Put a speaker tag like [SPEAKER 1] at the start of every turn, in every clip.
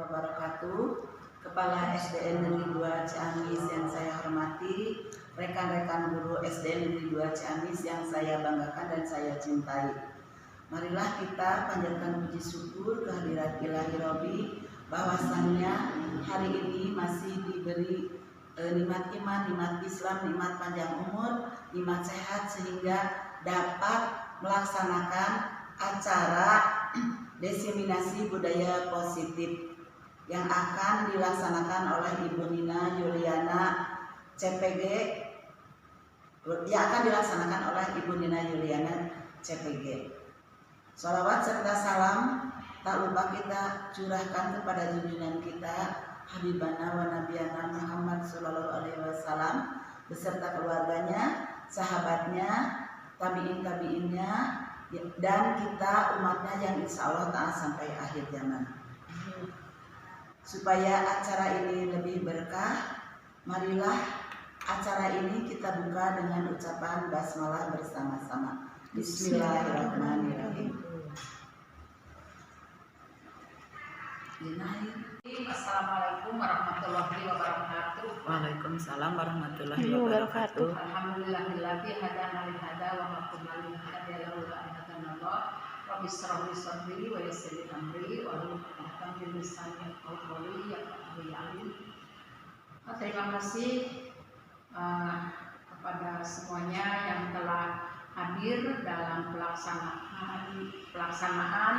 [SPEAKER 1] wabarakatuh. Kepala SDN Negeri 2 Ciamis yang saya hormati, rekan-rekan guru SDN Negeri 2 Ciamis yang saya banggakan dan saya cintai. Marilah kita panjatkan puji syukur kehadirat Ilahi Robbi bahwasannya hari ini masih diberi nikmat iman, nikmat Islam, nikmat panjang umur, nikmat sehat sehingga dapat melaksanakan acara diseminasi budaya positif yang akan dilaksanakan oleh Ibu Nina Yuliana CPG, yang akan dilaksanakan oleh Ibu Nina Yuliana CPG. Sholawat serta salam tak lupa kita curahkan kepada junjungan kita Habibana wa Nabiyana Muhammad Sallallahu Alaihi Wasallam beserta keluarganya, sahabatnya, tabiin-tabiinnya, dan kita umatnya yang insya Allah taat sampai akhir zaman. Supaya acara ini lebih berkah, marilah acara ini kita buka dengan ucapan basmalah bersama-sama. Bismillahirrahmanirrahim.
[SPEAKER 2] Assalamualaikum warahmatullahi wabarakatuh.
[SPEAKER 1] Waalaikumsalam warahmatullahi wabarakatuh.
[SPEAKER 2] Alhamdulillahilladzi hadana li hada wa ma kunna linahtadiya laula an hadanallah. Rabbi shrah li sadri wa yassir li amri wa hlul 'uqdatam min lisani yafqahu qawli ya alim. Terima kasih kepada semuanya yang telah hadir dalam pelaksanaan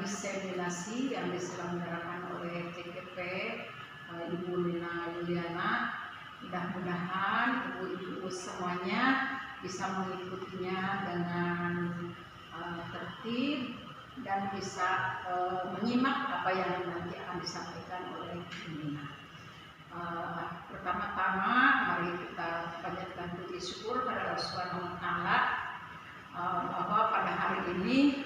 [SPEAKER 2] diseminasi yang diselenggarakan oleh CGP Ibu Nina Yuliana. Mudah-mudahan ibu-ibu semuanya bisa mengikutinya dengan tertib dan bisa menyimak apa yang nanti akan disampaikan oleh Ibu Nina. Pertama-tama mari kita panjatkan puji syukur pada Allah Subhanahu wa Ta'ala bahwa pada hari ini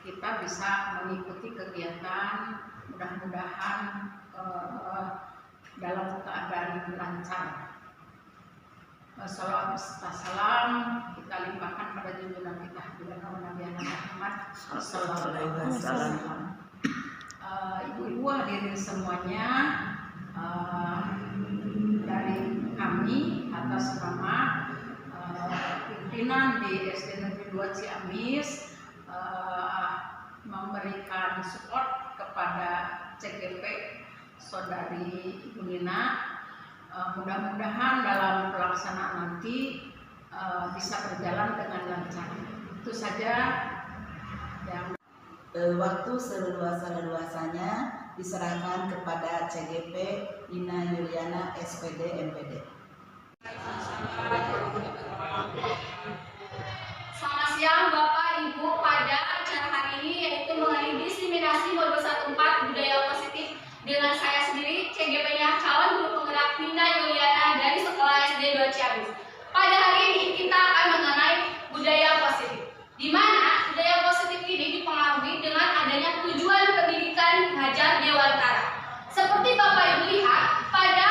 [SPEAKER 2] kita bisa mengikuti kegiatan, mudah-mudahan dalam keadaan lancar. Salawat serta salam kita limpahkan pada junjungan kita Nabi Muhammad sallallahu alaihi wasallam. Ibu-ibu hadirin semuanya, dari kami atas nama pimpinan di SD Negeri 2 Ciamis memberikan support kepada CGP Saudari Ibu Nina. Mudah-mudahan dalam pelaksanaan nanti bisa berjalan dengan lancar. Itu saja yang
[SPEAKER 1] waktu seluas-luasanya diserahkan kepada CGP Nina Yuliana SPD MPD.
[SPEAKER 3] Selamat siang Bapak Ibu, pada acara hari ini yaitu mengenai diseminasi modul 14 budaya positif dengan saya sendiri CGP-nya calon guru penggerak Nina Yuliana dari Sekolah SD 2 Ciamis. Pada hari ini kita akan mengenai budaya positif, di mana budaya positif ini dipengaruhi dengan adanya tujuan pendidikan Hajar Dewantara. Seperti Bapak Ibu lihat pada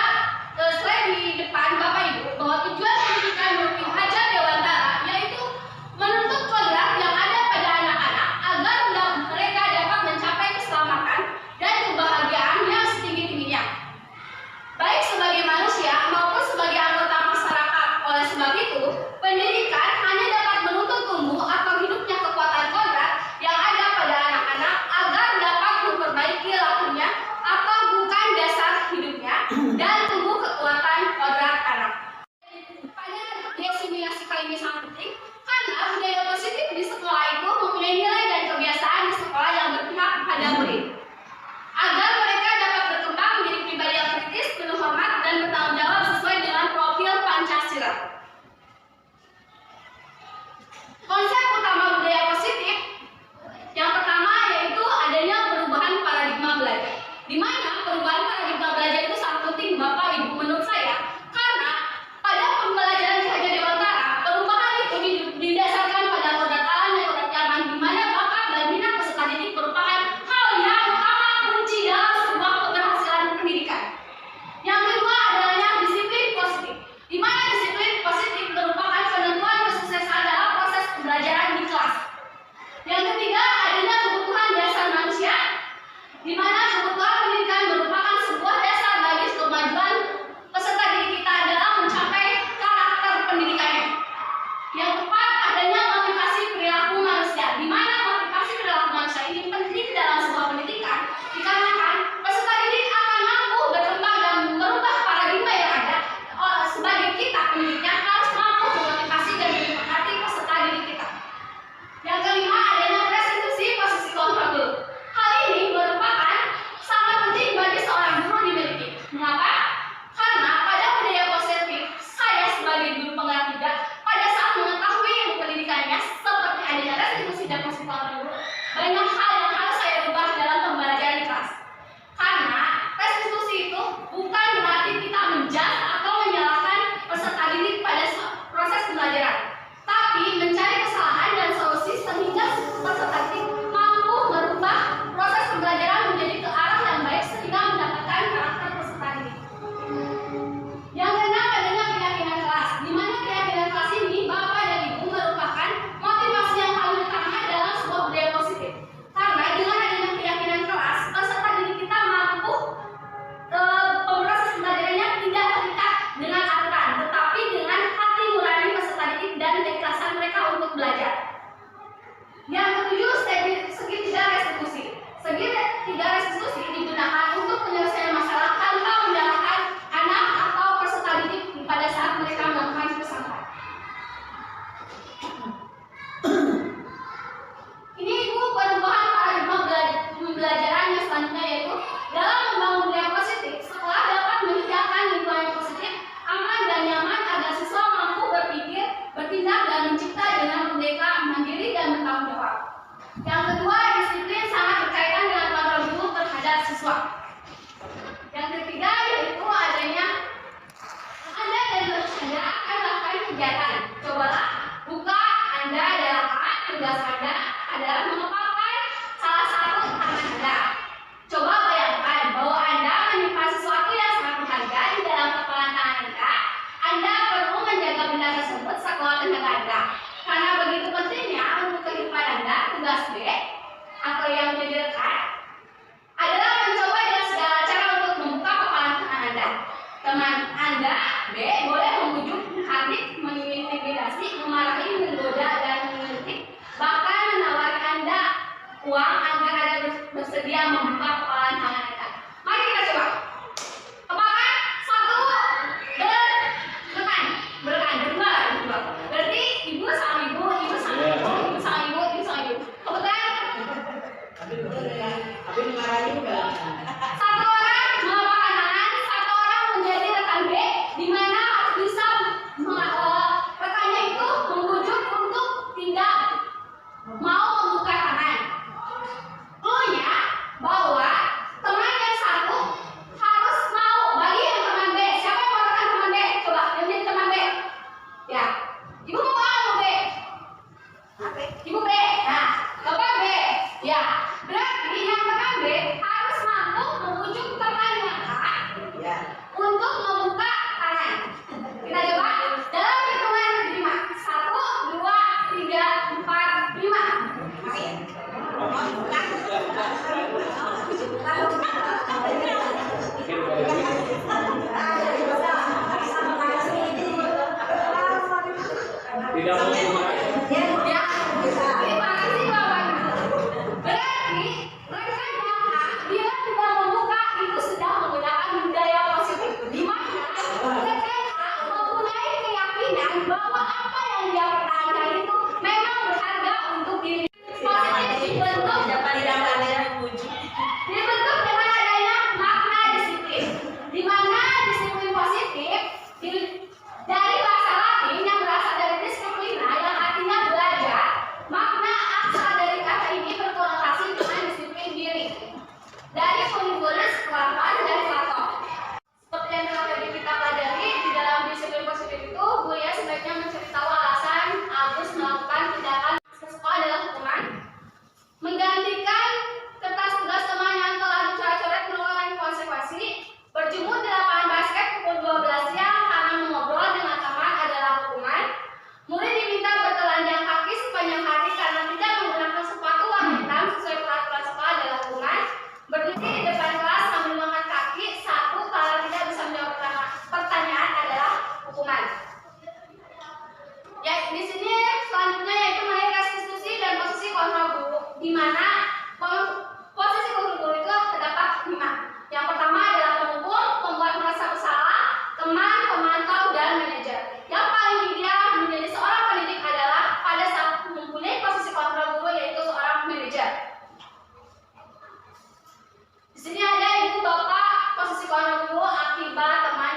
[SPEAKER 3] slide di depan Bapak Ibu bahwa tujuan pendidikan Murni Hajar Dewantara yaitu menuntut kodrat yang ada pada anak-anak agar mereka dapat mencapai keselamatan dan kebahagiaan yang setinggi-tingginya, baik sebagai manusia maupun sebagai anggota masyarakat. Oleh sebab itu, pendidikan tugas Anda adalah memaparkan salah satu tangan Anda. Coba bayangkan bahwa Anda menyimpan sesuatu yang sangat berharga di dalam kepalan tangan Anda. Anda perlu menjaga benda tersebut sekuat tenaga Anda. Karena begitu pentingnya untuk kehidupan Anda, tugas B atau yang menjadi rekan adalah mencoba dengan segala cara untuk membuka kepalan tangan Anda. Teman Anda B boleh membujuk, menghardik, mengintimidasi, memarahi, menggoda, dan mengkritik, bahkan menawari Anda uang agar Anda bersedia membuka kepalan tangan Anda. Mari kita coba. Kepalan satu, berdua. Berarti ibu sama ibu, ibu sama ibu, ibu sama ibu, ibu sama ibu. Kebetulan
[SPEAKER 1] Abi dimarahin juga.
[SPEAKER 3] satu orang melakukan tangan, satu orang menjadi rekan B, di mana harus bisa rekannya itu membujuk untuk tidak mau membuka tangan. Cluenya bahwa teman yang satu harus mau bagi yang teman B. Siapa yang mau rekan teman B? Coba yang jadi teman B. Ya, ibu mau apa B? Ibu B. Nah, bapak B. Ya, berarti yang teman B harus mampu membujuk temannya A
[SPEAKER 1] Ya.
[SPEAKER 3] untuk membuka tangan. Kita coba dalam hitungan 5. 1, 2, 3, 4, 5.
[SPEAKER 4] Tidak mau dimarahin.
[SPEAKER 3] Ya, terima kasih Bapak Ibu. Berarti rekannya A, dia tidak membuka, itu sudah menggunakan budaya positif. Di mana rekan A mempunyai keyakinan bahwa apa yang dia pertahankan itu memang berharga untuk diri. Positif dibentuk dengan adanya makna disiplin, di mana disiplin positif dari bahasa Latin yang berasal dari disiplina yang artinya belajar. Makna asal dari kata ini berkonotasi dengan disiplin diri. Dari Polygorus, Kelapan, dan Plato. Seperti yang telah tadi kita pelajari di dalam disiplin positif itu, Buya sebaiknya mencari tahu alasan Agus melakukan tindakan sekolah adalah hukuman, menggantikan kertas tugas teman yang telah dicoret-coret merupakan konsekuensi, berjemur di lapangan basket pukul 12 siang karena mengobrol dengan teman adalah hukuman, murid diminta bertelanjang kaki sepanjang hari karena tidak menggunakan sepatu warna hitam sesuai peraturan sekolah adalah hukuman, berdiri di depan kelas sambil mengangkat kaki satu kalau tidak bisa menjawab pertanyaan adalah hukuman. Ya, di sini selanjutnya yaitu mengenai restitusi dan posisi kontrol guru, di mana posisi kontrol guru itu terdapat 5. Yang pertama adalah penghukum, pembuat merasa bersalah, teman, pemantau, dan manajer. Yang paling ideal menjadi seorang pendidik adalah pada saat mempunyai posisi kontrol guru yaitu seorang manajer. Di sini ada ibu bapak posisi kontrol guru akibat teman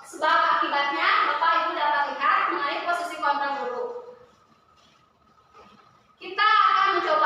[SPEAKER 3] sebab akibatnya bapak ibu dapat lihat mengenai posisi kontrol guru. Kita akan mencoba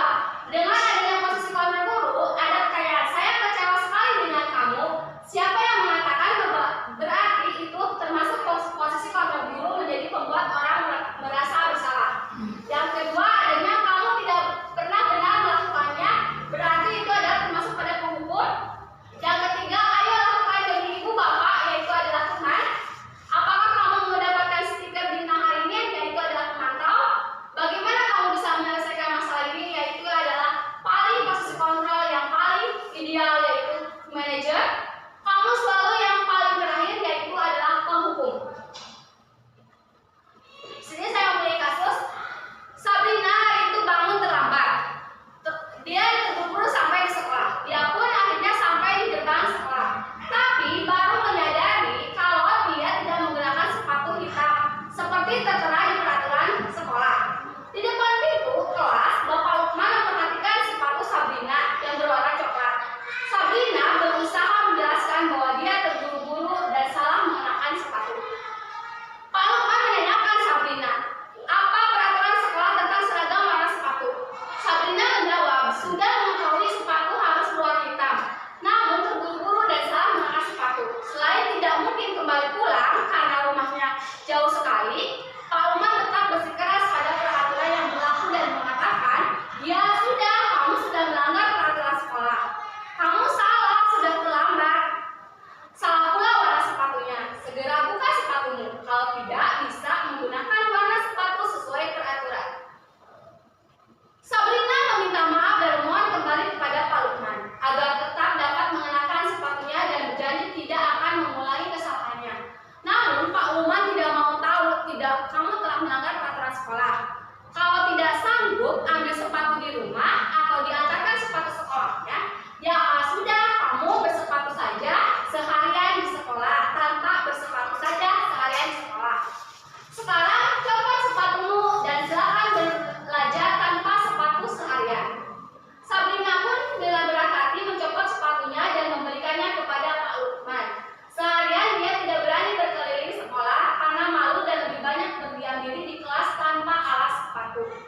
[SPEAKER 3] berlaku.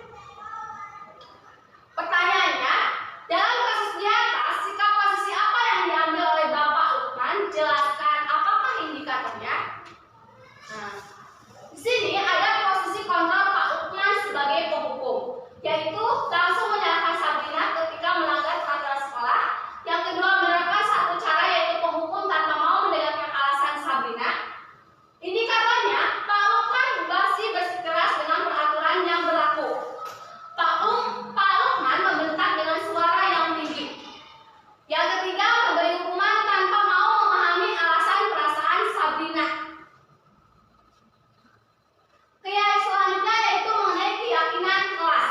[SPEAKER 3] Pertanyaannya, dalam kasus di atas, sikap posisi apa yang diambil oleh Bapak Lukman? Jelaskan apakah indikatornya? Nah, di sini ada posisi kontrol Pak Lukman sebagai penghukum, yaitu langsung menyalahkan Sabrina ketika melanggar peraturan sekolah. Yang kedua, menerapkan satu cara yaitu penghukum tanpa mau mendengarkan alasan Sabrina. Indikatornya, Pak Lukman masih bersikeras dengan peraturan yang berlaku. Pak Lukman membentak dengan suara yang tinggi. Yang ketiga, memberi hukuman tanpa mau memahami alasan perasaan Sabrina. Selanjutnya yaitu mengenai keyakinan kelas.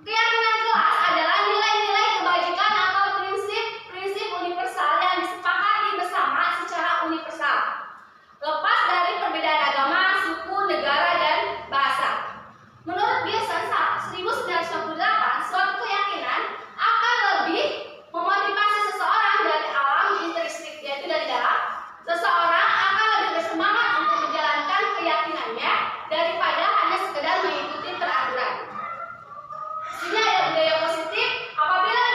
[SPEAKER 3] Keyakinan kelas adalah nilai-nilai kebajikan atau prinsip-prinsip universal yang disepakati bersama secara universal, lepas dari perbedaan agama, suku, negara, dan bahasa. Menurut Wilson 1998, suatu keyakinan akan lebih memotivasi seseorang dari alam intrinsik, yaitu dari dalam. Seseorang akan lebih bersemangat untuk menjalankan keyakinannya daripada hanya sekedar mengikuti peraturan. Sini ada budaya positif. Apabila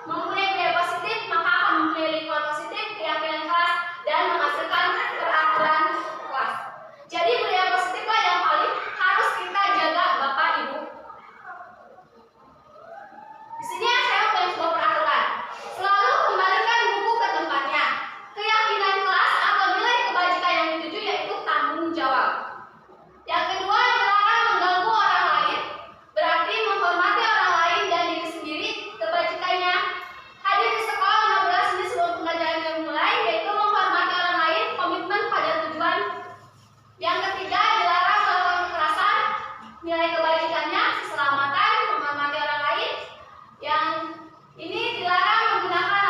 [SPEAKER 3] mempunyai budaya positif, maka akan mempunyai lingkungan positif, keyakinan kelas, dan menghasilkan peraturan kelas. Jadi budaya positiflah yang paling harus kita jaga, Bapak Ibu. Di sini saya punya sebuah peraturan. Selalu kembalikan buku ke tempatnya. Keyakinan kelas atau nilai kebajikan yang dituju yaitu tanggung jawab. Yang kedua, dilarang mengganggu orang lain, berarti menghormati orang lain dan diri sendiri, kebajikannya. Hadir di sekolah 15 menit sebelum pembelajaran dimulai, yaitu menghormati orang lain, komitmen pada tujuan. Yang ketiga, dilarang melakukan kekerasan, nilai kebajikannya, keselamatan, menghormati orang lain. Yang ini dilarang menggunakan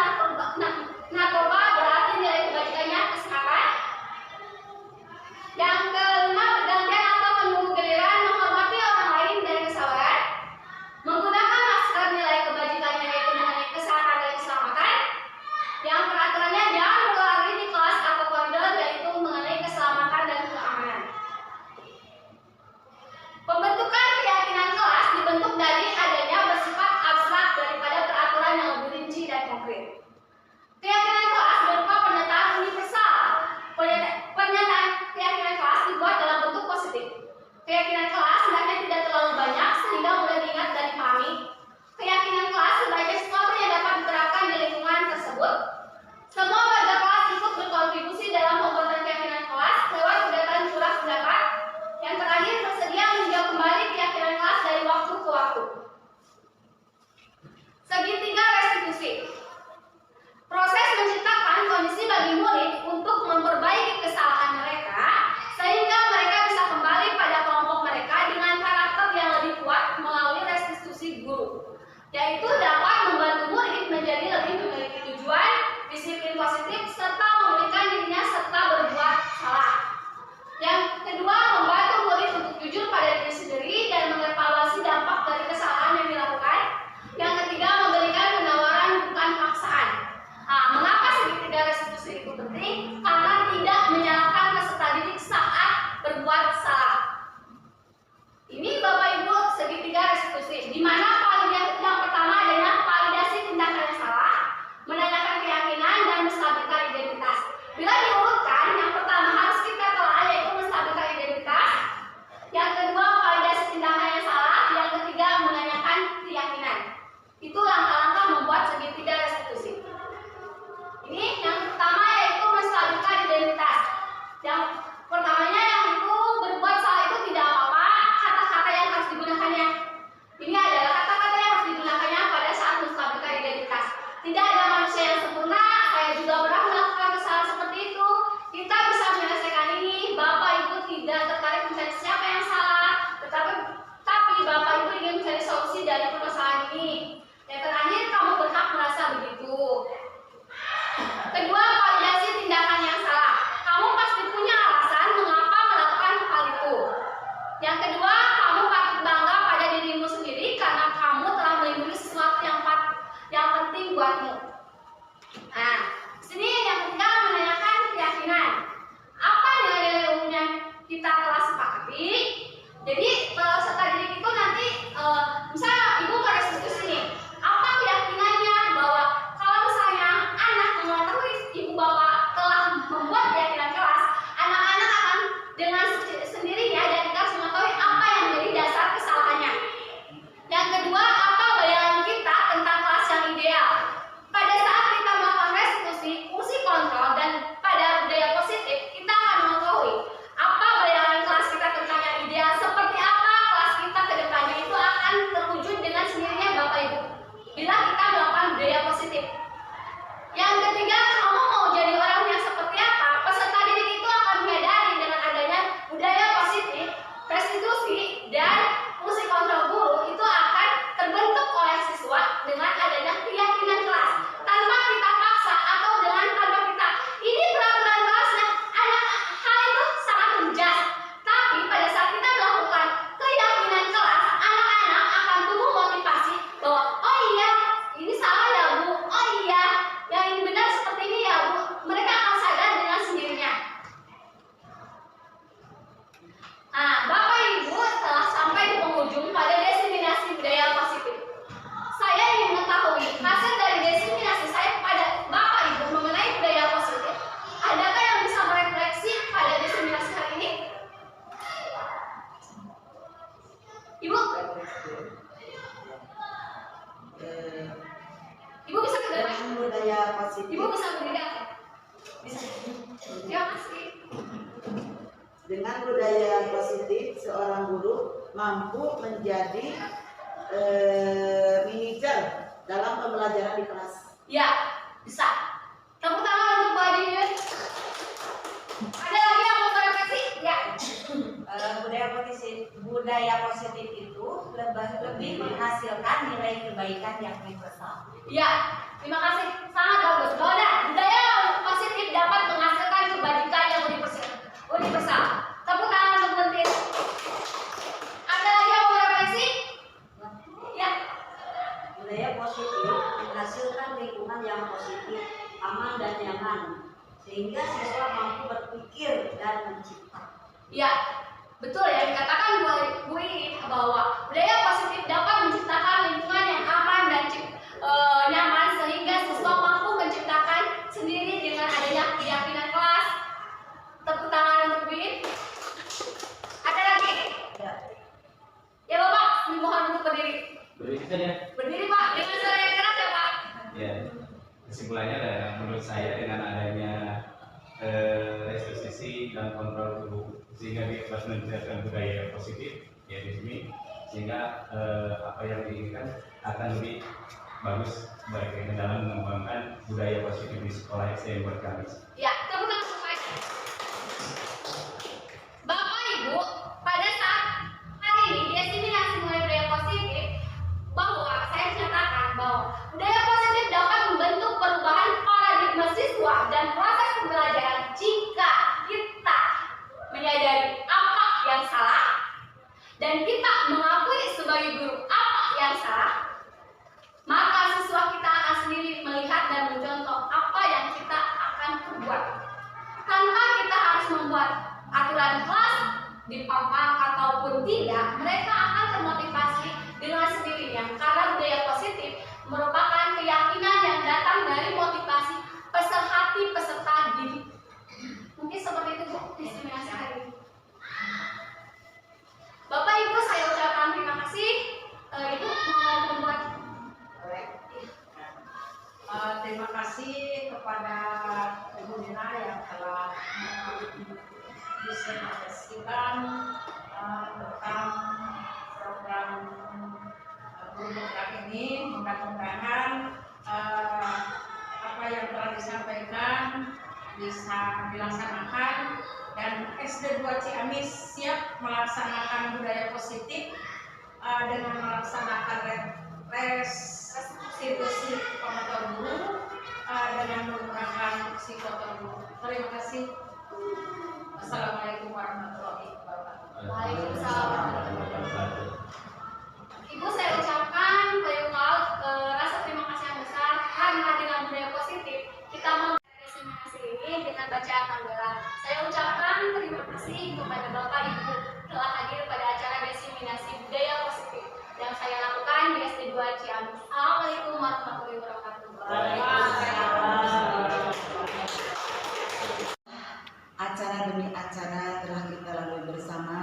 [SPEAKER 3] narkoba, berarti nilai kebajikannya kesehatan. Yang kelima, bergantian atau menunggu giliran, menghormati orang lain dan kesabaran. Menggunakan masker, nilai kebajikannya yaitu mengenai kesehatan dan keselamatan. Yang peraturannya jangan berlari di kelas atau koridor, yaitu mengenai keselamatan dan keamanan. Pembentukan keyakinan kelas dibentuk dari adanya bersifat abstrak daripada peraturan yang lebih rinci dan konkret. Keyakinan kelas berupa pernyataan universal. Pernyataan keyakinan kelas dibuat dalam bentuk positif. Keyakinan kelas hendaknya tidak terlalu banyak sehingga mudah diingat dan dipahami. Keyakinan kelas sebagai sesuatu yang dapat diterapkan di lingkungan tersebut. Semua warga kelas ikut berkontribusi dalam pembuatan keyakinan kelas lewat kegiatan curah pendapat. Yang terakhir, bersedia meninjau kembali keyakinan kelas dari waktu ke waktu. Segitiga restitusi. Proses menciptakan kondisi bagi murid untuk memperbaiki kesalahan mereka sehingga mereka bisa kembali pada kelompok mereka dengan karakter yang lebih kuat melalui restitusi guru, yaitu dapat membantu murid menjadi lebih memiliki tujuan, disiplin positif, serta memulihkan dirinya serta berbuat salah. Yang kedua, membantu murid untuk jujur pada diri sendiri dan mengevaluasi dampak dari kesalahan yang dilakukan. Yang ketiga, memberikan penawaran bukan paksaan. Mengapa segitiga restitusi itu penting? Karena tidak menyalahkan peserta didik saat berbuat salah. Ini Bapak Ibu segitiga restitusi, di mana paling yang pertama adalah Ibu bisa ke depan.
[SPEAKER 1] Dengan budaya positif.
[SPEAKER 3] Ibu bisa berdiri. Bisa. Ya masih.
[SPEAKER 1] Dengan budaya positif, seorang guru mampu menjadi manajer dalam pembelajaran di kelas.
[SPEAKER 3] Ya, bisa. Tepuk tangan untuk Bu Adi Yun. Ada lagi yang mau koreksi? Ya.
[SPEAKER 4] Budaya positif itu lebih menghasilkan nilai kebaikan yang universal.
[SPEAKER 3] Ya, terima kasih. Sangat bagus. Bahwa budaya positif dapat menghasilkan kebajikan yang universal. Tepuk tangan untuk Mentir. Ada lagi yang mau koreksi? Ya.
[SPEAKER 4] Budaya positif menghasilkan lingkungan yang positif, aman dan nyaman, sehingga siswa mampu berpikir dan mencipta.
[SPEAKER 3] Ya, betul ya dikatakan Bu ini bahwa budaya positif dapat menciptakan lingkungan yang aman dan nyaman sehingga siswa mampu menciptakan sendiri dengan adanya keyakinan kelas. Tepuk tangan untuk Bu ini. Ada lagi? Ya Bapak, dimohon untuk berdiri.
[SPEAKER 5] Berdiri saja.
[SPEAKER 3] Berdiri Pak, dengan suara yang keras ya Pak.
[SPEAKER 5] Ya, kesimpulannya adalah menurut saya dengan adanya restitusi dan kontrol tubuh sehingga kita menjaga budaya positif ya di sini sehingga apa yang diinginkan akan lebih bagus baik dalam mengembangkan budaya positif di sekolah SD buat kami.
[SPEAKER 3] Ya, tepuk tangan untuk Pak. Bapak Ibu, pada saat hari ini diasimilasi mengenai budaya positif bahwa saya nyatakan bahwa budaya positif dapat membentuk perubahan paradigma siswa dan proses pembelajaran jika kita menyadari apa yang salah dan kita mengakui sebagai guru apa yang salah, maka siswa kita akan sendiri melihat dan mencontoh apa yang kita akan perbuat tanpa kita harus membuat aturan kelas di papan ataupun tidak. Mereka akan termotivasi dengan sendirinya karena budaya positif merupakan keyakinan yang datang dari motivasi hati peserta didik. Mungkin seperti itu Bu, diseminasi hari ini. Bapak Ibu, saya ucapkan terima kasih. Ibu mau membuat.
[SPEAKER 2] Terima kasih kepada Ibu Nina yang telah dipresentasikan tentang program guru penggerak ini. Mudah-mudahan apa yang telah disampaikan bisa dilaksanakan dan SD 2 Ciamis siap melaksanakan budaya positif dengan melaksanakan restitusi pengatur guru dengan menggunakan psikotor guru. Terima kasih. Assalamualaikum warahmatullahi wabarakatuh.
[SPEAKER 3] Waalaikumsalam. Ibu, saya ucapkan rasa terima kasih yang besar karena dengan budaya positif kita mendiseminasi ini dengan bacaan Mandala. Saya ucapkan terima kasih kepada Bapak Ibu telah hadir pada acara diseminasi budaya positif yang saya lakukan di SD 2 Ciamis. Assalamualaikum warahmatullahi wabarakatuh.
[SPEAKER 1] Acara demi acara telah kita lalui bersama.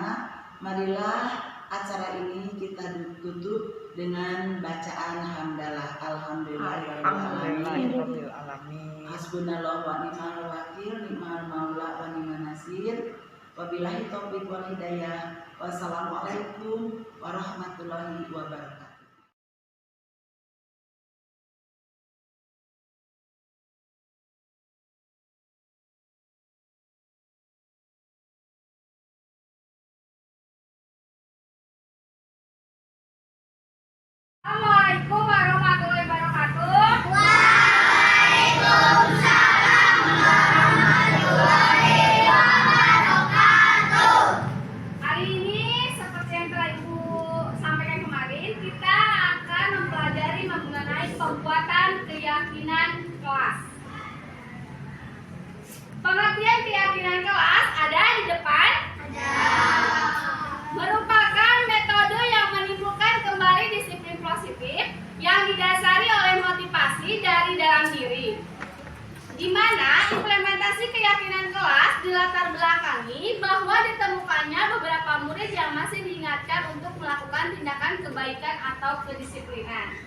[SPEAKER 1] Marilah acara ini kita tutup dengan bacaan hamdalah. Alhamdulillahirabbil alamin. Hasbunallahu wa ni'mal wakil, ni'mal maula wa ni'man nasir. Wabillahi taufiq wal hidayah. Wassalamualaikum warahmatullahi wabarakatuh.
[SPEAKER 3] Assalamualaikum warahmatullahi wabarakatuh. Hari ini seperti yang telah Ibu sampaikan kemarin, kita akan mempelajari mengenai pembuatan keyakinan kelas. Pengertian keyakinan kelas ada di depan. Merupakan metode yang menimbulkan kembali disiplin positif yang didasari oleh motivasi dari dalam diri, di mana implementasi keyakinan kelas dilatar belakangi bahwa ditemukannya beberapa murid yang masih diingat diingatkan untuk melakukan tindakan kebaikan atau kedisiplinan.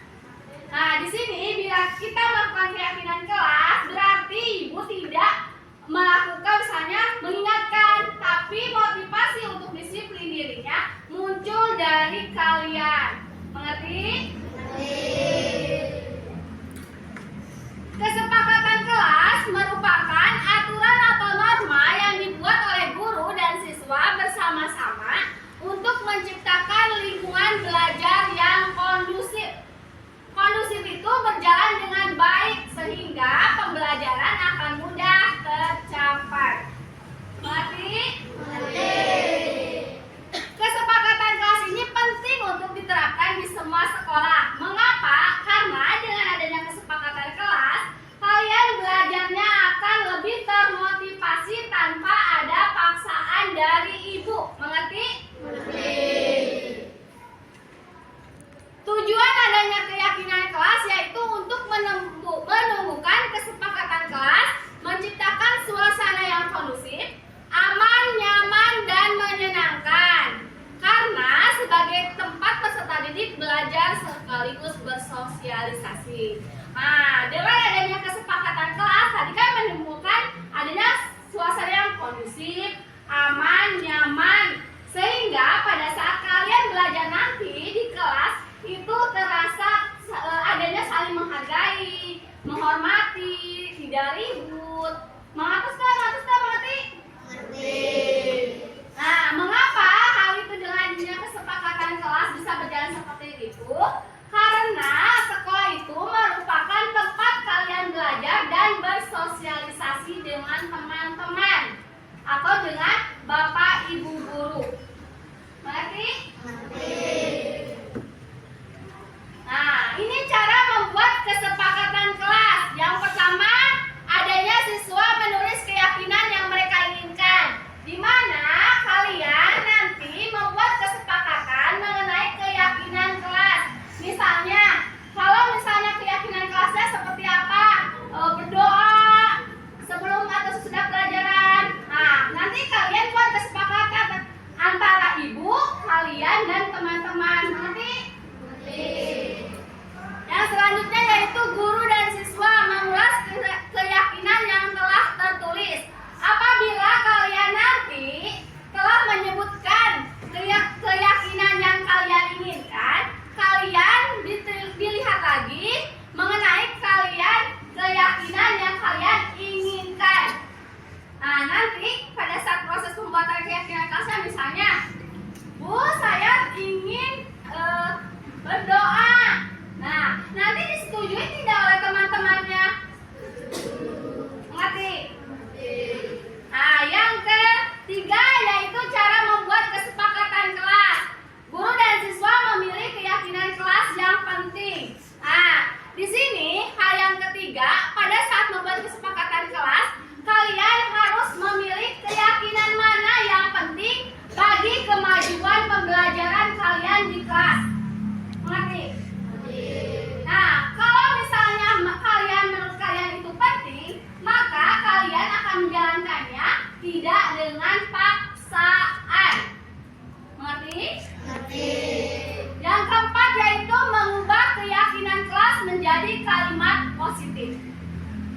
[SPEAKER 3] Nah, di sini bila kita melakukan keyakinan kelas, berarti ibu tidak melakukan misalnya mengingatkan, tapi motivasi untuk disiplin dirinya muncul dari kalian. Mengerti? Kesepakatan kelas merupakan aturan atau norma yang dibuat oleh guru dan siswa bersama-sama untuk menciptakan lingkungan belajar yang kondusif. Kondusif itu berjalan dengan baik sehingga pembelajaran akan mudah tercapai. Mengerti? Kesepakatan kelas ini penting untuk diterapkan di semua sekolah. Mengapa? Karena dengan adanya kesepakatan kelas, kalian belajarnya akan lebih termotivasi tanpa ada paksaan dari ibu. Mengerti? Tujuan adanya keyakinan kelas yaitu untuk menumbuhkan kesepakatan kelas, menciptakan suasana yang kondusif, aman, nyaman, dan menyenangkan. Karena sebagai tempat peserta didik belajar sekaligus bersosialisasi. Nah, dengan adanya kesepakatan kelas tadi kan menimbulkan adanya suasana yang kondusif, aman, nyaman, sehingga pada saat kalian belajar nanti di kelas itu terasa adanya saling menghargai, menghormati, tidak ribut. Mengerti? Nah, mengapa hal itu dengan adanya kesepakatan kelas bisa berjalan seperti itu? Karena sekolah itu merupakan tempat kalian belajar dan bersosialisasi dengan teman-teman atau dengan bapak ibu guru. Mengerti? Nah, ini cara membuat kesepakatan kelas. Yang pertama, adanya siswa menulis keyakinan yang mereka inginkan, di mana kalian nanti membuat kesepakatan mengenai keyakinan kelas. Misalnya, kalau misalnya keyakinan kelasnya seperti apa? Berdoa sebelum atau sesudah pelajaran. Nah, nanti kalian buat kesepakatan antara ibu, kalian, dan teman-teman. Mengerti? Yang selanjutnya yaitu guru dan siswa mengulas keyakinan yang telah tertulis. Apabila kalian nanti telah menyebutkan keyakinan yang kalian inginkan, kalian dilihat lagi mengenai keyakinan yang kalian inginkan. Nah, nanti pada saat proses pembuatan keyakinan kelasnya misalnya, Bu, saya ingin berdoa. Nah, nanti disetujui tidak oleh teman-temannya? Mengerti? Nah, yang ketiga yaitu cara membuat kesepakatan kelas. Guru dan siswa memilih keyakinan kelas yang penting. Nah, di sini hal yang ketiga, pada saat membuat kesepakatan kelas, kalian harus memilih keyakinan mana yang penting bagi kemajuan pembelajaran kalian di kelas. Mengerti? Nah, kalau misalnya menurut kalian itu penting, maka kalian akan menjalankannya tidak dengan paksaan. Mengerti? Yang keempat yaitu mengubah keyakinan kelas menjadi kalimat positif.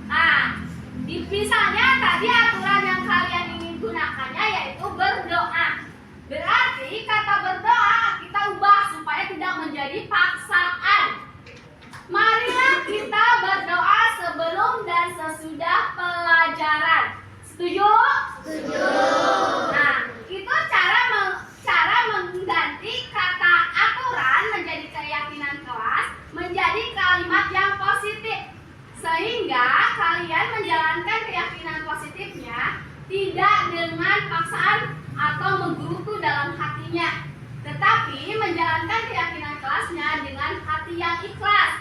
[SPEAKER 3] Nah, misalnya tadi aturan yang kalian ingin gunakannya yaitu berdoa. Berarti kata berdoa kita ubah supaya tidak menjadi paksaan. Marilah kita berdoa sebelum dan sesudah pelajaran. Setuju? Setuju. Nah, itu cara mengganti kata aturan menjadi keyakinan kelas menjadi kalimat yang positif. Sehingga kalian menjalankan keyakinan positifnya tidak dengan paksaan atau menggerutu dalam hatinya, tetapi menjalankan keyakinan kelasnya dengan hati yang ikhlas.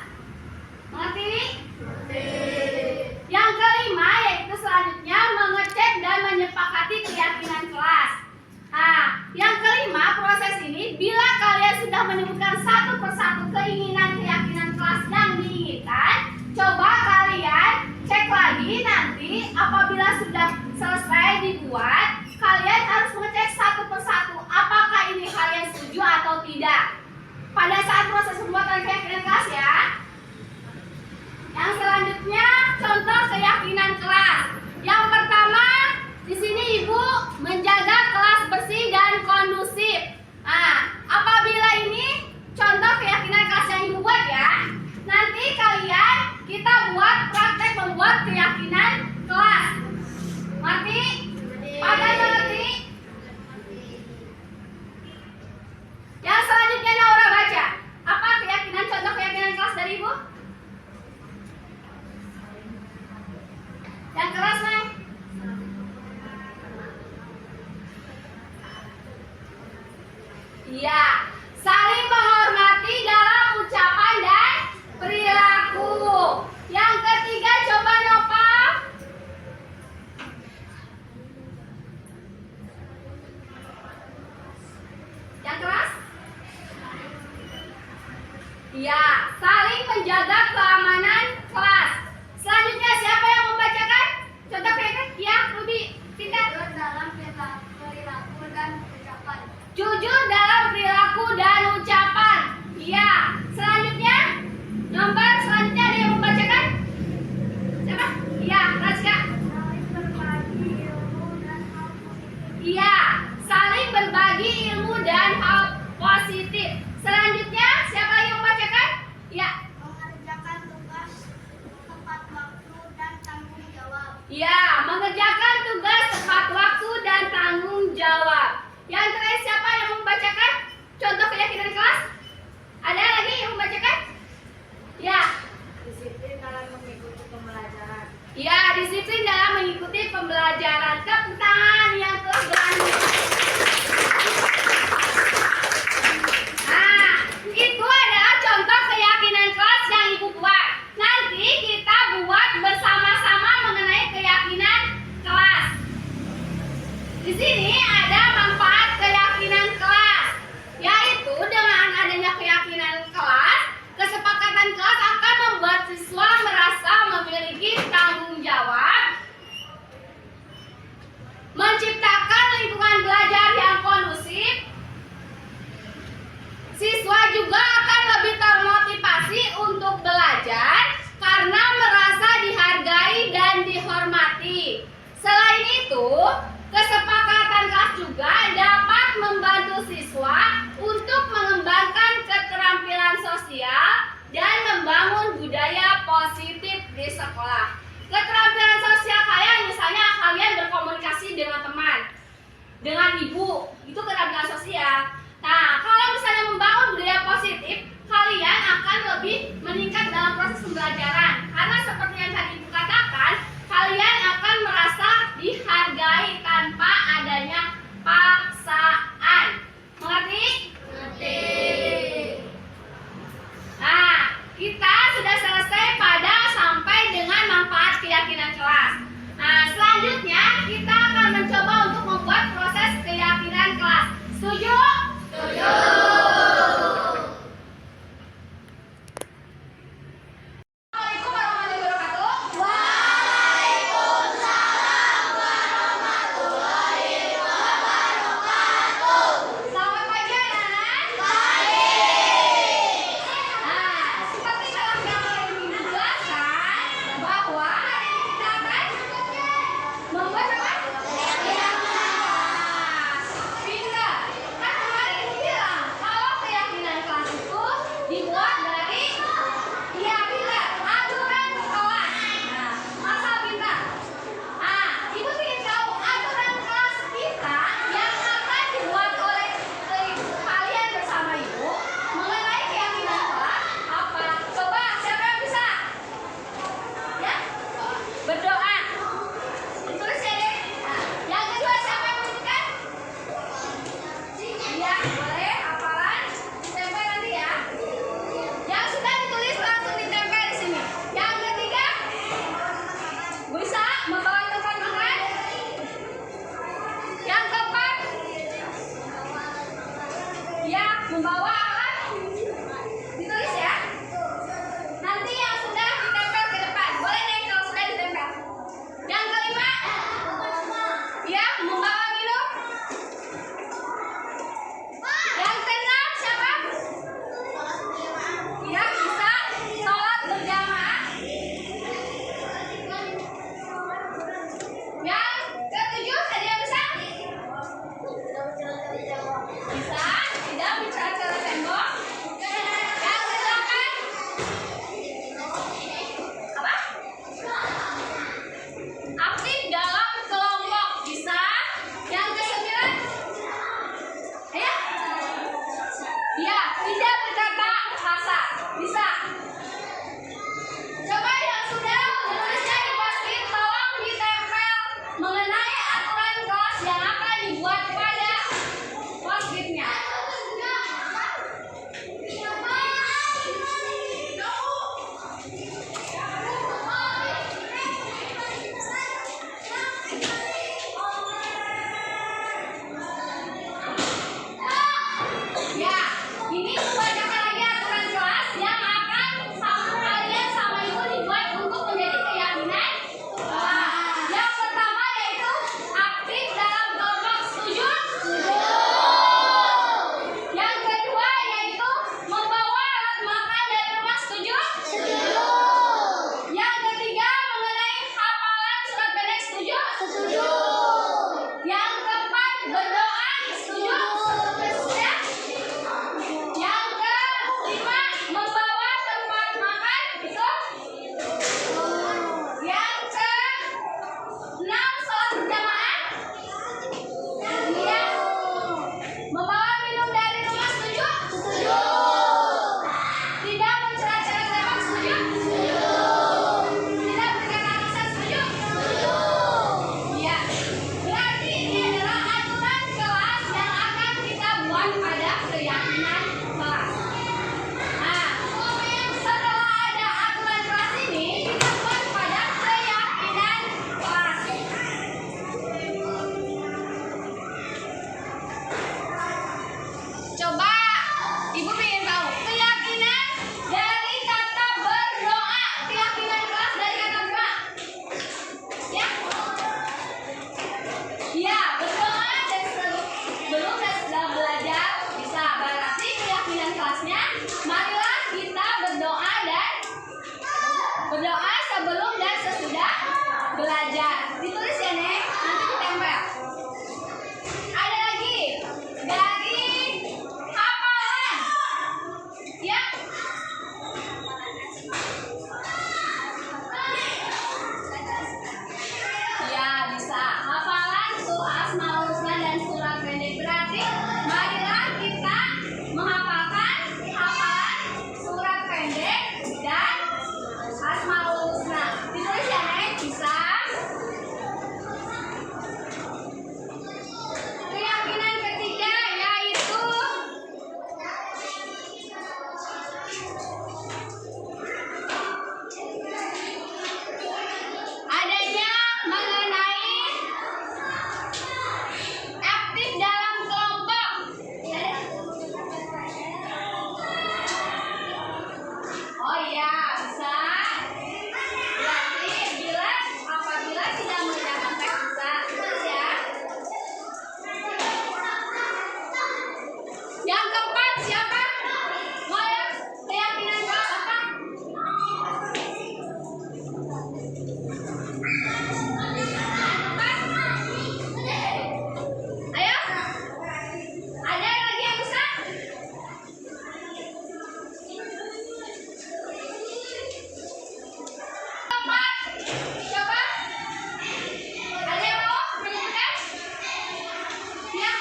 [SPEAKER 3] Mengerti? Yang kelima yaitu selanjutnya mengecek dan menyepakati keyakinan kelas. Nah, yang kelima proses ini bila kalian sudah menyebutkan satu persatu keinginan keyakinan kelas yang diinginkan, coba kalian cek lagi nanti apabila sudah selesai dibuat, kalian harus mengecek satu persatu apakah ini kalian setuju atau tidak. Pada saat proses pembuatan keyakinan kelas ya. Yang selanjutnya contoh keyakinan kelas. Yang pertama, di sini Ibu menjaga kelas bersih dan kondusif. Nah, apabila ini contoh keyakinan kelas yang Ibu buat ya. Nanti kalian kita buat praktek membuat keyakinan kelas. Ngerti? Pada ngerti? Yang selanjutnya Naura baca. Apa keyakinan contoh keyakinan kelas dari Ibu? Yang keras, Neng. Iya, saling menghormati dalam ucapan dan perilaku. Yang ketiga coba Nova. Yang keras? Iya, saling menjaga keamanan kelas. Selanjutnya siapa yang membacakan? Contoh keyakinan? Ya, Ruby. Singkat.
[SPEAKER 6] Dalam perilaku dan ucapan.
[SPEAKER 3] Jujur dalam perilaku dan ucapan. Iya. Selanjutnya, nomor selanjutnya ada yang membacakan? Siapa? Iya, Raska.
[SPEAKER 6] Saling berbagi ilmu dan hal positif.
[SPEAKER 3] Iya, saling berbagi ilmu dan hal positif. Selanjutnya, siapa yang membacakan? Iya.
[SPEAKER 6] Mengerjakan tugas tepat waktu dan tanggung jawab.
[SPEAKER 3] Iya, mengerjakan tugas tepat waktu dan tanggung jawab. Yang terakhir siapa yang membacakan? Contoh keyakinan kelas? Ada lagi yang membacakan? Ya.
[SPEAKER 6] Disiplin dalam mengikuti pembelajaran.
[SPEAKER 3] Ya, disiplin dalam mengikuti pembelajaran. Tepuk tangan yang telah berani. Nah, itu adalah contoh keyakinan kelas yang Ibu buat. Nanti kita buat bersama-sama mengenai keyakinan kelas. Di sini ada manfaat keyakinan kelas, yaitu dengan adanya keyakinan kelas, kesepakatan kelas akan membuat siswa merasa memiliki tanggung jawab, menciptakan lingkungan belajar yang kondusif. Siswa juga akan lebih termotivasi untuk belajar karena merasa dihargai dan dihormati. Selain itu, kesepakatan kelas juga dapat membantu siswa untuk mengembangkan keterampilan sosial dan membangun budaya positif di sekolah. Keterampilan sosial kalian misalnya kalian berkomunikasi dengan teman, dengan ibu, itu keterampilan sosial. Nah, kalau misalnya membangun budaya positif, kalian akan lebih meningkat dalam proses pembelajaran. Karena seperti yang tadi Ibu katakan, kalian akan merasa dihargai tanpa adanya paksaan. Mengerti? Adanya mengenai aktif dalam kelompok. Oh iya, bisa. Berarti apabila tidak menggunakan teks bisa. Terus ya. Yang keempat siapa? Mau ya? Keyakinan kelas apa? Ayo. Ada lagi yang bisa? Keempat. Coba. Ada yang mau menyebutkan? Ya.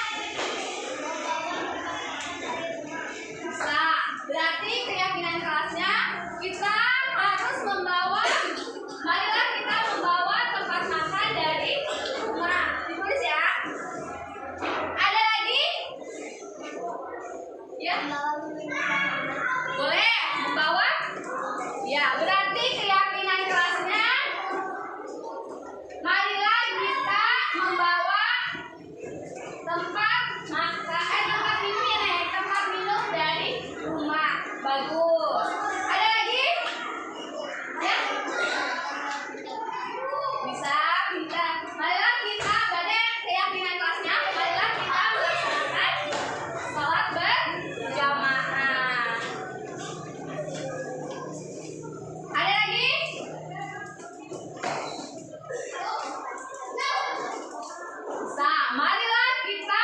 [SPEAKER 3] Bisa. Berarti keyakinan kelasnya kita harus membawa, marilah kita membawa tempat makan dari rumah. Ditulis ya. Ada lagi? Ya. Boleh membawa? Ya, berarti keyakinan kelasnya marilah kita membawa tempat makan, tempat minum ya, Nek. Tempat minum dari rumah. Bagus. Ada lagi? Ya? Bisa, bisa. Marilah kita, berarti keyakinan kelasnya, marilah kita melaksanakan sholat berjamaah. Ada lagi? Bisa. Marilah kita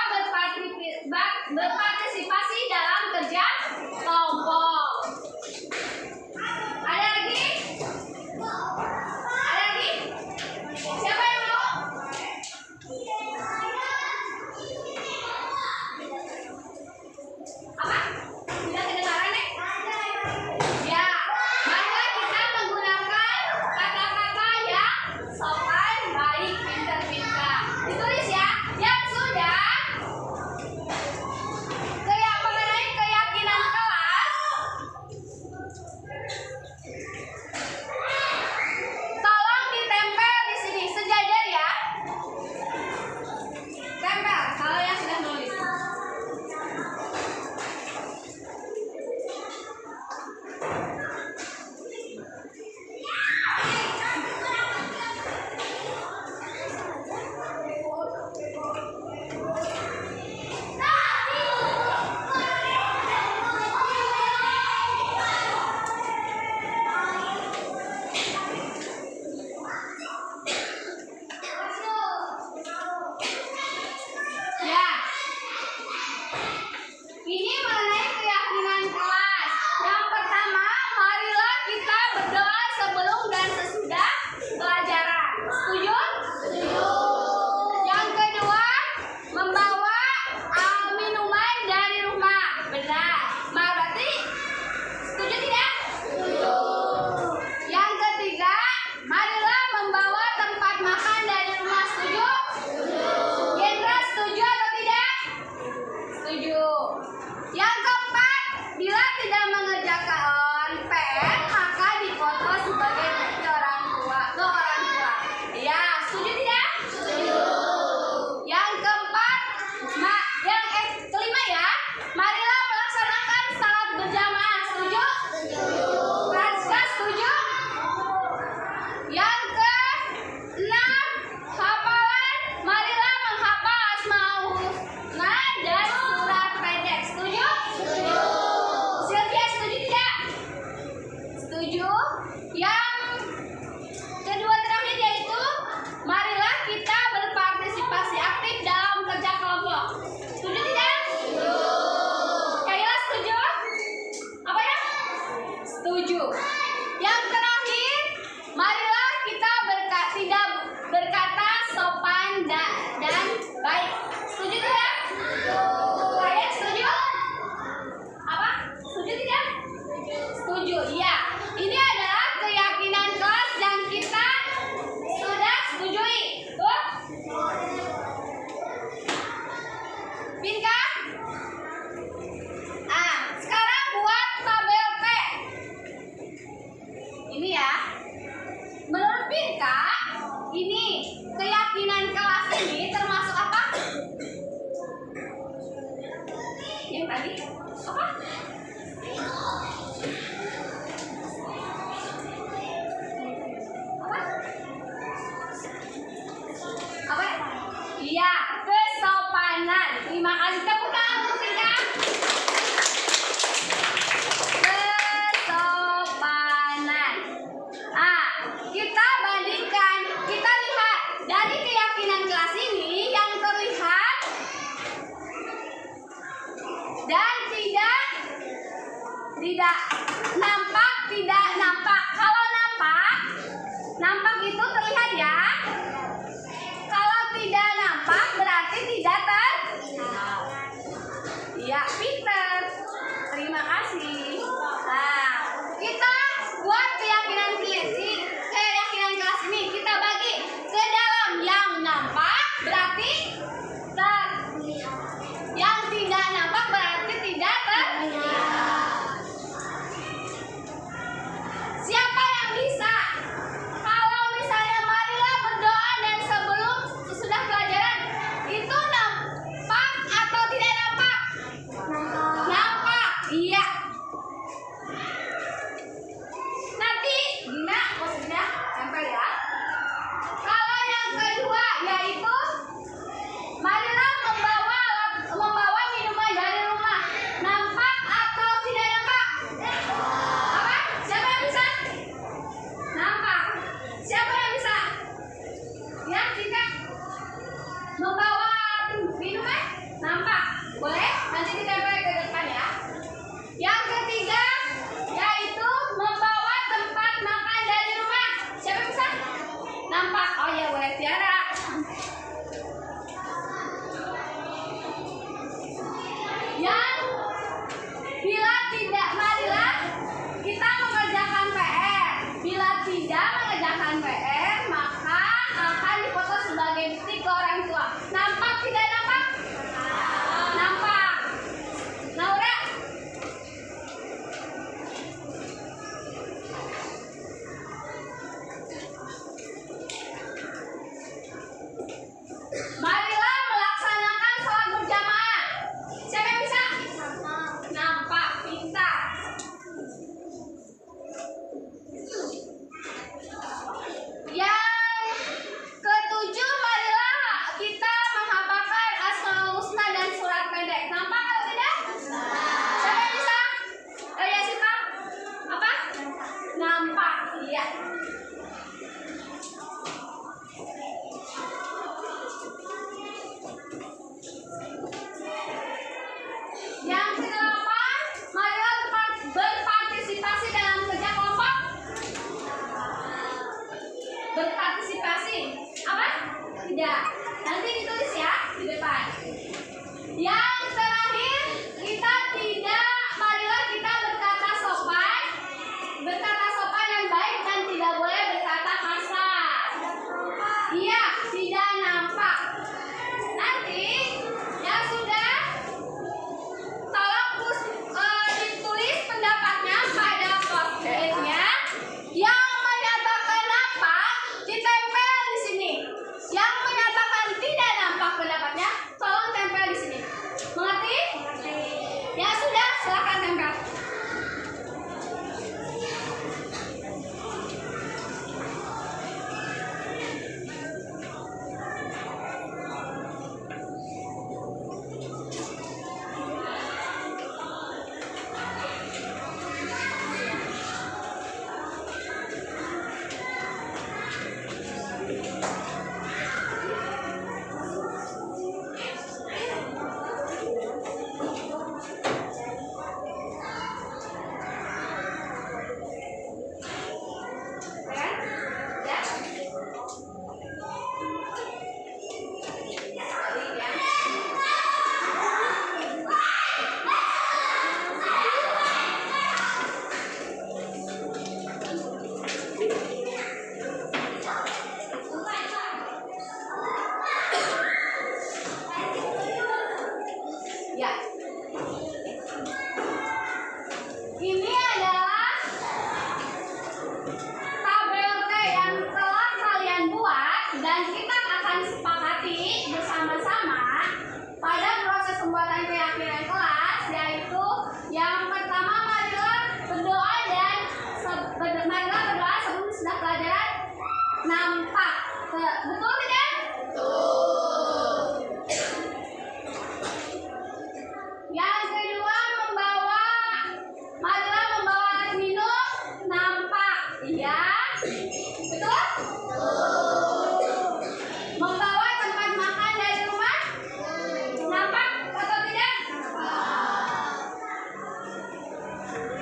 [SPEAKER 3] berpartisipasi dalam kerja kelompok. Ada lagi? Ada lagi? Siapa yang mau? Apa? Tidak kedengaran, Nek? Ya, marilah kita menggunakan kata-kata yang sopan, baik, pintar. Ditulis ya. Yang sudah mengenai keyakinan kelas, tolong ditempel di sini sejajar ya. Tempel kalau yang sudah nulis. Ya. Ini mengenai keyakinan kelas. Yang pertama, marilah kita berdoa sebelum dan sesudah pelajaran. Setuju? Setuju. Yang kedua, membawa minuman dari rumah. Benar. Berarti setuju tidak? Setuju. Yang ketiga, marilah membawa tempat makan dari rumah. Setuju? Setuju. Gendra setuju atau tidak? Setuju. Yang keempat, bila tidak mengerjakan PR, maka dipoto sebagai bukti orang tua ke orang tua. Ya, setuju tidak? Setuju. Yang keempat, kelima ya, marilah melaksanakan salat berjamaah. Setuju? Setuju. Franska setuju? Yang keenam, hafalan, marilah menghafal Asmaul Husna dan surat pendek. Setuju? Setuju. Sylvia setuju tidak? Setuju. Yang kedua terakhir yaitu marilah kita berpartisipasi aktif dalam kerja kelompok. Setuju tidak? Setuju. Kayla setuju? Apa ya? Setuju. Yang terakhir, marilah kita tidak berkata sopan dan baik. Setuju tidak? Saya setuju? Apa? Setuju tidak? Setuju. Iya. Ini adalah keyakinan kelas yang kita sudah setujui. Tuh. Pinka? Sekarang buat tabel P. nampak, tidak nampak. Kalau nampak itu terlihat ya. Kalau tidak nampak berarti tidak terlihat. Ya, Peter. Terima kasih. Nah, kita buat keyakinan kelas ini kita bagi ke dalam yang nampak berarti terlihat. Yang tidak nampak berarti tidak terlihat. Siapa yang bisa? Kalau misalnya marilah berdoa dan sebelum sesudah pelajaran itu nampak atau tidak nampak? Nampak. Iya. Nanti Dina, maksudnya tempel ya. Kalau yang kedua yaitu marilah membawa minuman dari rumah. Nampak atau tidak nampak? Apa? Siapa yang bisa? Nampak. Siapa yang bisa? Ya, Cika. Membawa minuman? Nampak. Boleh? Nanti ditempel ke depan ya. Yang ketiga yaitu membawa tempat makan dari rumah. Siapa yang bisa? Nampak. Oh ya, boleh Tiara. Yang bila tidak, marilah kita mengerjakan PR. Bila tidak mengerjakan PR, maka akan dipoto sebagai bukti ke orang tua. Nampak tidak nampak? Nampak. Naura? Marilah melaksanakan sholat berjamaah. Siapa yang bisa? Nampak, pintar. Yang ketujuh, marilah kita menghafalkan Asmaul Husna dan surat pendek. Nampak atau tidak? Siapa yang bisa? Ya, Sita? Apa? Nampak, iya. Yang kedelapan, marilah berpartisipasi dalam kerja kelompok. Berpartisipasi apa? Tidak. Nanti ditulis ya di depan. Yang terakhir, marilah kita berkata sopan yang baik dan tidak boleh berkata kasar. Iya, tidak nampak. Nanti yang sudah tolong ditulis pendapatnya pada post-it-nya. Yang menyatakan nampak ditempel di sini. Yang menyatakan tidak nampak pendapatnya tolong tempel di sini. Mengerti? Ya sudah, silakan tempel.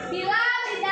[SPEAKER 3] Bila tidak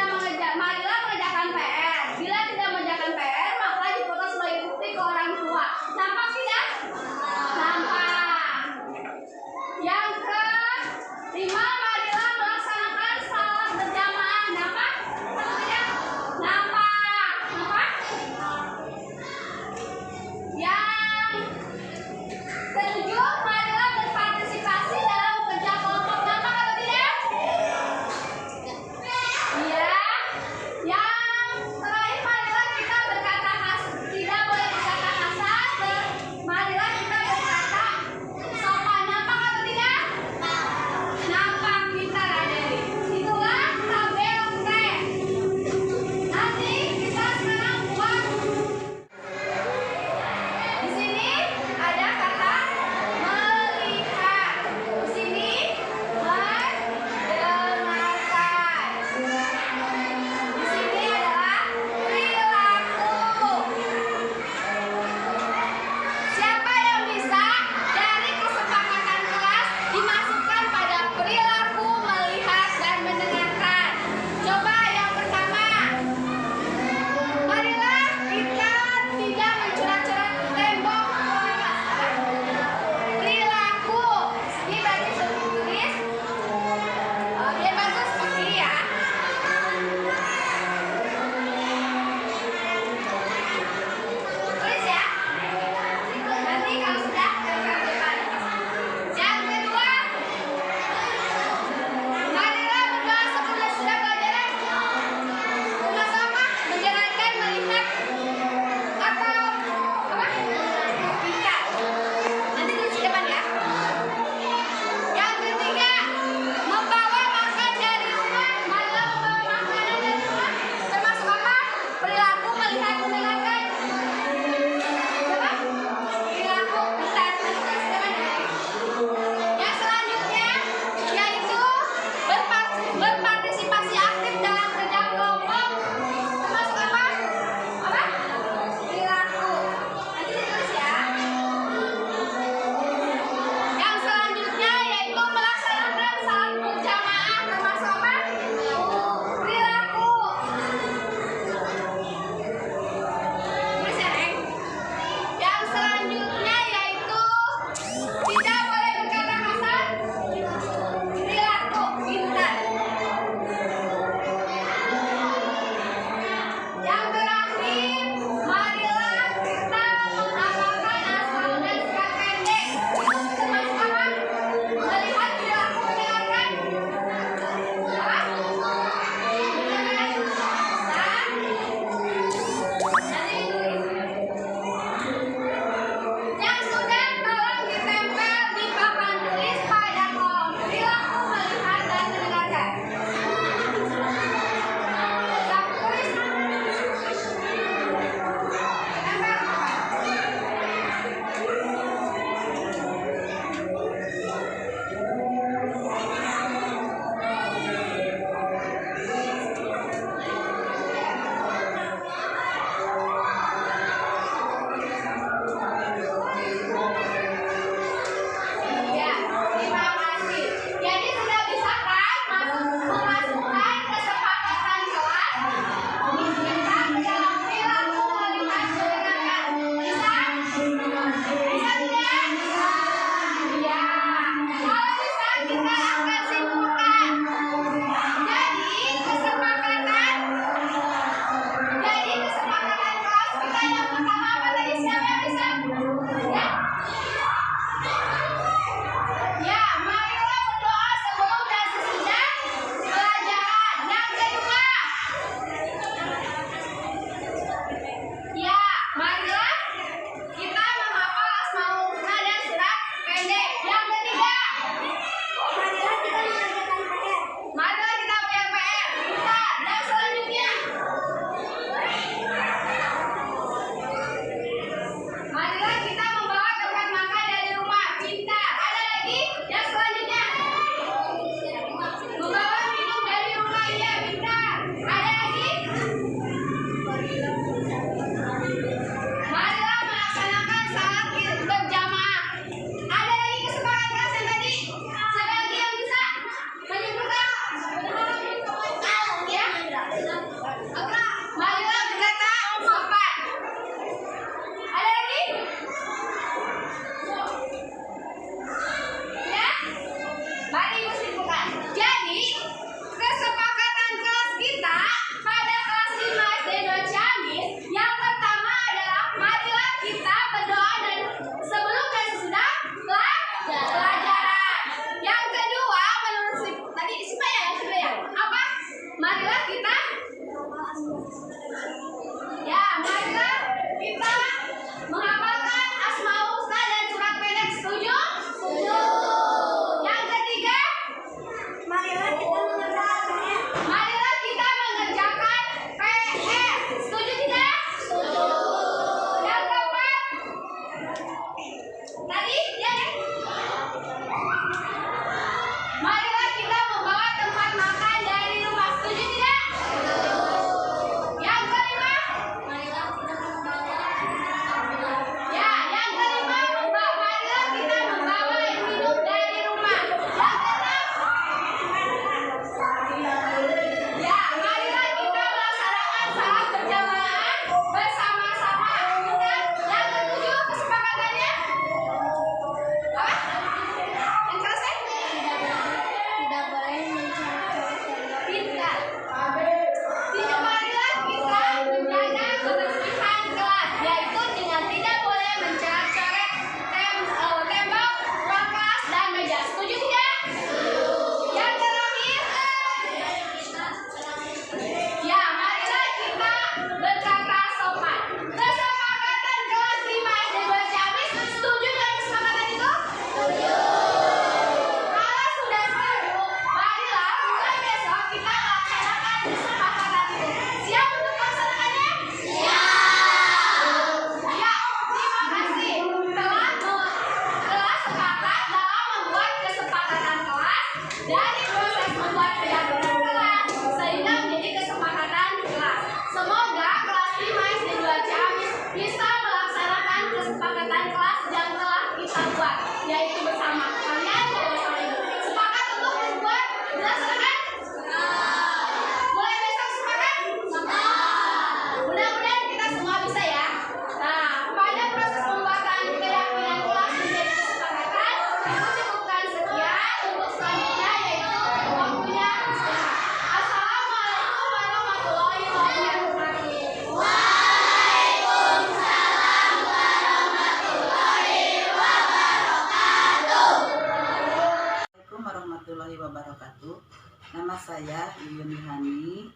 [SPEAKER 1] saya Yuyun Hani,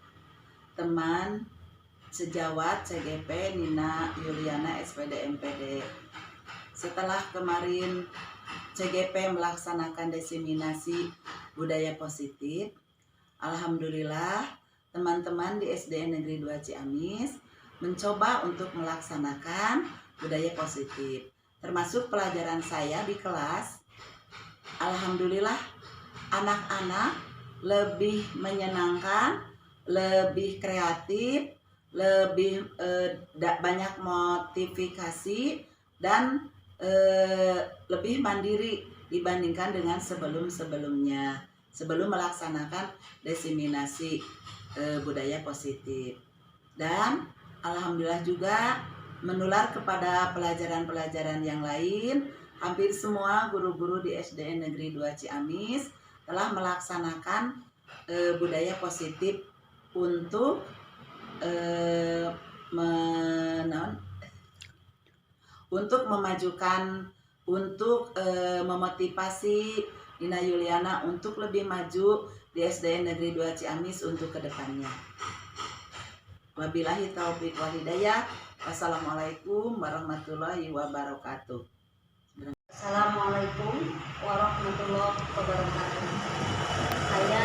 [SPEAKER 1] teman sejawat CGP Nina Yuliana SPD MPD. Setelah kemarin CGP melaksanakan diseminasi budaya positif, alhamdulillah teman-teman di SDN Negeri 2 Ciamis mencoba untuk melaksanakan budaya positif. Termasuk pelajaran saya di kelas, alhamdulillah anak-anak lebih menyenangkan, lebih kreatif, lebih banyak motivasi dan lebih mandiri dibandingkan dengan sebelum-sebelumnya, sebelum melaksanakan diseminasi budaya positif. Dan alhamdulillah juga menular kepada pelajaran-pelajaran yang lain. Hampir semua guru-guru di SDN Negeri 2 Ciamis telah melaksanakan budaya positif untuk memajukan, untuk memotivasi Nina Yuliana untuk lebih maju di SDN Negeri 2 Ciamis untuk kedepannya. Wabillahi taufiq wal hidayah. Wassalamualaikum warahmatullahi wabarakatuh.
[SPEAKER 4] Assalamualaikum warahmatullahi wabarakatuh. Saya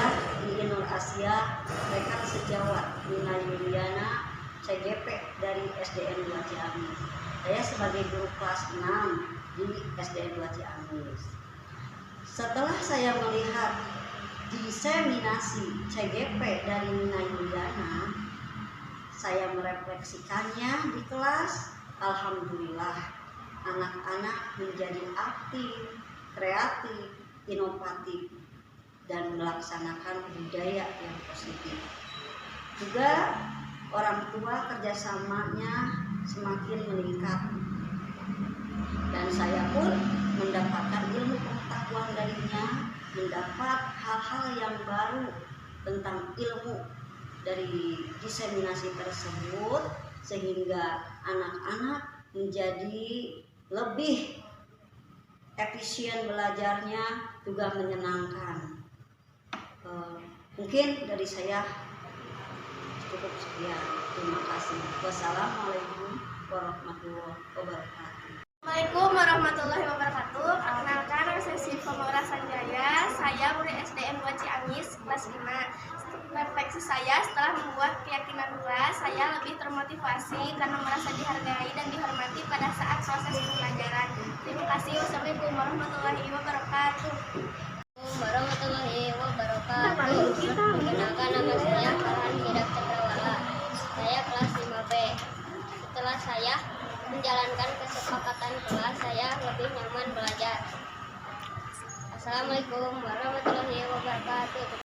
[SPEAKER 4] Iin Nur Asia, rekan sejawat Nina Yuliana CGP dari SDN 2 Ciamis. Saya sebagai guru kelas 6 di SDN 2 Ciamis. Setelah saya melihat diseminasi CGP dari Nina Yuliana, saya merefleksikannya di kelas. Alhamdulillah, anak-anak menjadi aktif, kreatif, inovatif, dan melaksanakan budaya yang positif. Juga orang tua kerjasamanya semakin meningkat, dan saya pun mendapatkan ilmu pengetahuan darinya, mendapat hal-hal yang baru tentang ilmu dari diseminasi tersebut, sehingga anak-anak menjadi lebih efisien belajarnya, juga menyenangkan. Mungkin dari saya cukup sekian. Terima kasih. Wassalamualaikum warahmatullahi wabarakatuh.
[SPEAKER 6] Assalamualaikum warahmatullahi wabarakatuh. Perkenalkan, nama saya Siva Maura Sanjaya. Saya murid SDN 2 Ciamis kelas 5. Refleksi saya setelah membuat keyakinan kelas, saya lebih termotivasi karena merasa dihargai dan dihormati pada saat proses pembelajaran. Terima kasih. Wassalamualaikum warahmatullahi wabarakatuh.
[SPEAKER 7] Warahmatullahi wabarakatuh. Perkenalkan, nama saya Farhan Hidak Cakrawala. Saya kelas 5B. Setelah saya menjalankan kesepakatan kelas, saya lebih nyaman belajar. Assalamualaikum warahmatullahi wabarakatuh.